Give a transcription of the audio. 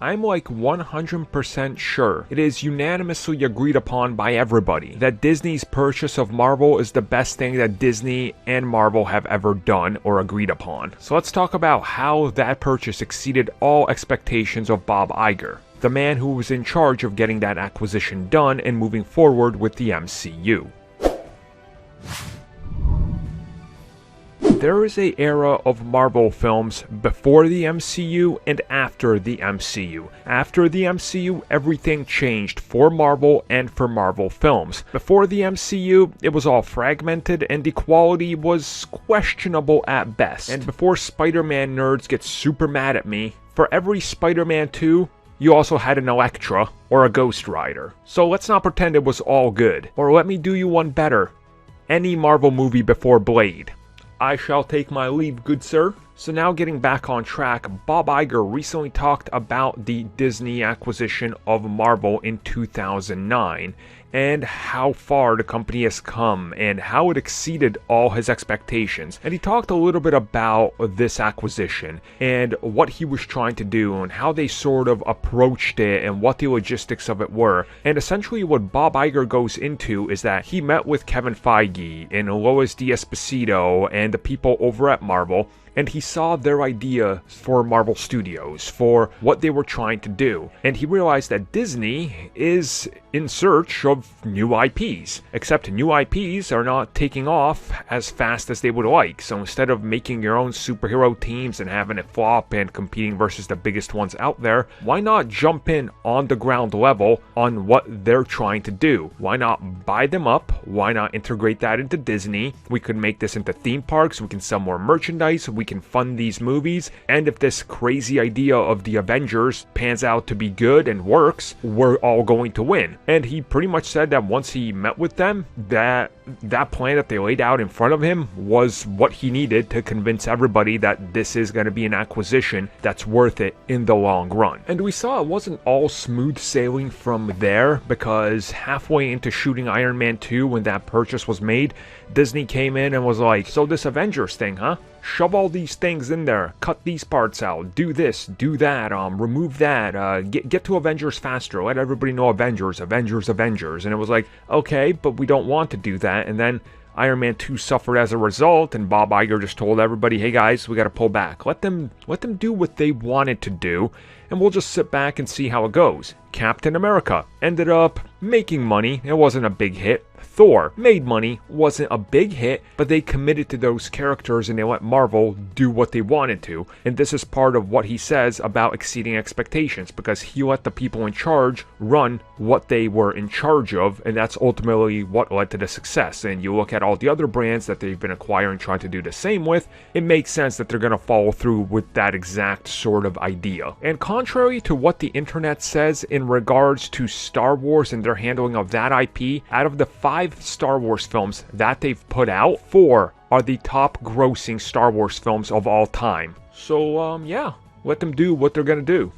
I'm like 100% sure it is unanimously agreed upon by everybody that Disney's purchase of Marvel is the best thing that Disney and Marvel have ever done or agreed upon. So let's talk about how that purchase exceeded all expectations of Bob Iger, the man who was in charge of getting that acquisition done and moving forward with the MCU. There is an era of Marvel films before the MCU and after the MCU. After the MCU, everything changed for Marvel and for Marvel films. Before the MCU, it was all fragmented and the quality was questionable at best. And before Spider-Man nerds get super mad at me, for every Spider-Man 2, you also had an Elektra or a Ghost Rider. So let's not pretend it was all good. Or let me do you one better. Any Marvel movie before Blade. I shall take my leave, good sir. So now getting back on track, Bob Iger recently talked about the Disney acquisition of Marvel in 2009 and how far the company has come and how it exceeded all his expectations. And he talked a little bit about this acquisition and what he was trying to do and how they sort of approached it and what the logistics of it were. And essentially what Bob Iger goes into is that he met with Kevin Feige and Lois D'Esposito and the people over at Marvel, and he saw their idea for Marvel Studios, for what they were trying to do. And he realized that Disney is in search of new IPs, except new IPs are not taking off as fast as they would like. So instead of making your own superhero teams and having it flop and competing versus the biggest ones out there, why not jump in on the ground level on what they're trying to do? Why not buy them up? Why not integrate that into Disney? We could make this into theme parks, we can sell more merchandise, we can fund these movies, and if this crazy idea of the Avengers pans out to be good and works, we're all going to win. And he pretty much said that once he met with them, that plan that they laid out in front of him was what he needed to convince everybody that this is going to be an acquisition that's worth it in the long run. And we saw it wasn't all smooth sailing from there, because halfway into shooting Iron Man 2 when that purchase was made, Disney came in and was like, so this Avengers thing, huh? Shove all these things in there, cut these parts out, do this, do that, remove that, get to Avengers faster, let everybody know Avengers. And it was like, okay, but we don't want to do that. And then Iron Man 2 suffered as a result, and Bob Iger just told everybody, hey guys, we gotta pull back. Let them do what they wanted to do, and we'll just sit back and see how it goes. Captain America ended up making money. It wasn't a big hit. Thor made money, wasn't a big hit, but they committed to those characters and they let Marvel do what they wanted to. And this is part of what he says about exceeding expectations, because he let the people in charge run what they were in charge of, and that's ultimately what led to the success. And you look at all the other brands that they've been acquiring, trying to do the same with, it makes sense that they're going to follow through with that exact sort of idea. And contrary to what the internet says in regards to Star Wars and their handling of that IP, out of the 5 Star Wars films that they've put out, 4 are the top grossing Star Wars films of all time. So, yeah, let them do what they're gonna do.